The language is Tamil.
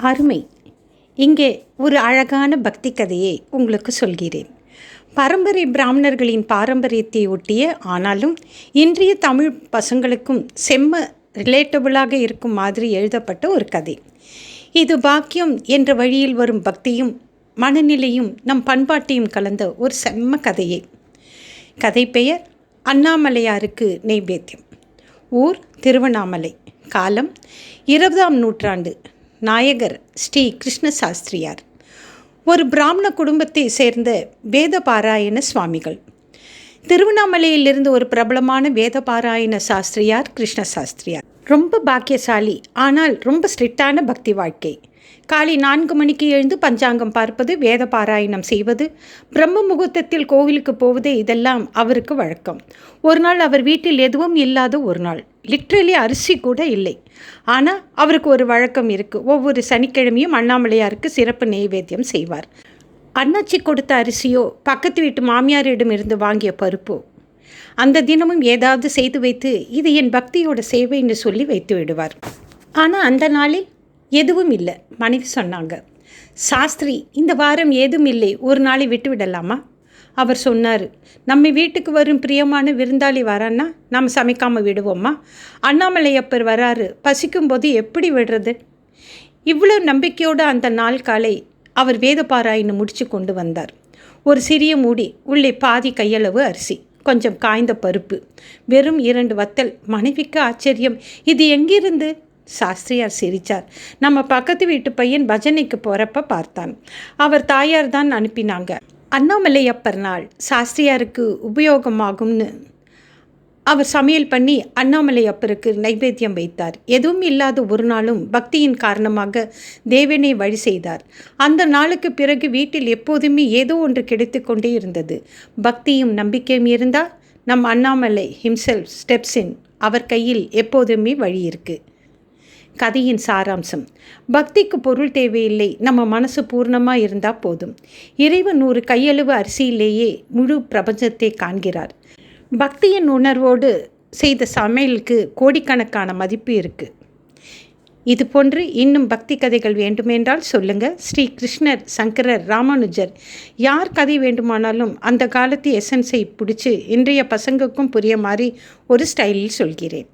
அருமை. இங்கே ஒரு அழகான பக்தி கதையை உங்களுக்கு சொல்கிறேன். பரம்பரை பிராமணர்களின் பாரம்பரியத்தை ஒட்டிய, ஆனாலும் இன்றைய தமிழ் பசங்களுக்கும் செம்ம ரிலேட்டபுளாக இருக்கும் மாதிரி எழுதப்பட்ட ஒரு கதை. இது பாக்கியம் என்ற வழியில் வரும் பக்தியும் மனநிலையும் நம் பண்பாட்டையும் கலந்த ஒரு செம்ம கதையை. கதை பெயர் அண்ணாமலையாருக்கு நெய்வேத்தியம். ஊர் திருவண்ணாமலை. காலம் 20ஆம் நூற்றாண்டு. நாயகர் ஸ்ரீ கிருஷ்ண சாஸ்திரியார். ஒரு பிராமண குடும்பத்தை சேர்ந்த வேதபாராயண சுவாமிகள். திருவண்ணாமலையிலிருந்து ஒரு பிரபலமான வேதபாராயண சாஸ்திரியார் கிருஷ்ண சாஸ்திரியார். ரொம்ப பாக்கியசாலி, ஆனால் ரொம்ப ஸ்ட்ரிக்டான பக்தி வாழ்க்கை. காலை 4 மணிக்கு எழுந்து பஞ்சாங்கம் பார்ப்பது, வேத பாராயணம் செய்வது, பிரம்ம முகூர்த்தத்தில் கோவிலுக்கு போவது, இதெல்லாம் அவருக்கு வழக்கம். ஒரு நாள் அவர் வீட்டில் எதுவும் இல்லாத ஒரு நாள், லிட்ரலி அரிசி கூட இல்லை. ஆனால் அவருக்கு ஒரு வழக்கம் இருக்குது. ஒவ்வொரு சனிக்கிழமையும் அண்ணாமலையாருக்கு சிறப்பு நெய்வேத்தியம் செய்வார். அண்ணாச்சி கொடுத்த அரிசியோ பக்கத்து வீட்டு மாமியாரிடம் இருந்து வாங்கிய பருப்போ அந்த தினமும் ஏதாவது செய்து வைத்து, இது என் பக்தியோட சேவைன்னு சொல்லி வைத்து விடுவார். ஆனால் அந்த நாளில் எதுவும் இல்லை. மனைவி சொன்னாங்க, சாஸ்திரி இந்த வாரம் ஏதும் இல்லை, ஒரு நாளை விட்டு விடலாமா? அவர் சொன்னார், நம்ம வீட்டுக்கு வரும் பிரியமான விருந்தாளி வரான்னா நாம் சமைக்காமல் விடுவோம்மா? அண்ணாமலையப்பர் வராரு, பசிக்கும்போது எப்படி விடுறது? இவ்வளோ நம்பிக்கையோடு அந்த நாள் காலை அவர் வேதபாராயணம் முடித்து கொண்டு வந்தார். ஒரு சிறிய மூடி, உள்ளே பாதி கையளவு அரிசி, கொஞ்சம் காய்ந்த பருப்பு, வெறும் 2 வத்தல். மனைவிக்கு ஆச்சரியம், இது எங்கிருந்து? சாஸ்திரியார் சிரித்தார். நம்ம பக்கத்து வீட்டு பையன் பஜனைக்கு போகிறப்ப பார்த்தான். அவர் தாயார் தான் அனுப்பினாங்க. அண்ணாமலையப்பர் நாள் சாஸ்திரியாருக்கு உபயோகமாகும்னு அவர் சமையல் பண்ணி அண்ணாமலையப்பருக்கு நைவேத்தியம் வைத்தார். எதுவும் இல்லாத ஒரு நாளும் பக்தியின் காரணமாக தேவனை வழி செய்தார். அந்த நாளுக்கு பிறகு வீட்டில் எப்போதுமே ஏதோ ஒன்று கிடைத்து கொண்டே இருந்தது. பக்தியும் நம்பிக்கையும் இருந்தால் நம் அண்ணாமலை ஹிம்செல்ஃப் ஸ்டெப்ஸ் இன். அவர் கையில் எப்போதுமே வழி இருக்குது. கதையின் சாராம்சம்: பக்திக்கு பொருள் தேவையில்லை, நம்ம மனசு பூர்ணமாக இருந்தால் போதும். இறைவன் ஒரு கையளவு அரிசியிலேயே முழு பிரபஞ்சத்தை காண்கிறார். பக்தியின் உணர்வோடு செய்த சமையலுக்கு கோடிக்கணக்கான மதிப்பு இருக்குது. இது போன்று இன்னும் பக்தி கதைகள் வேண்டுமென்றால் சொல்லுங்கள். ஸ்ரீ கிருஷ்ணர், சங்கரர், ராமானுஜர், யார் கதை வேண்டுமானாலும் அந்த காலத்து எசன்ஸை பிடிச்சி இன்றைய பசங்களுக்கும் புரிய மாதிரி ஒரு ஸ்டைலில் சொல்கிறேன்.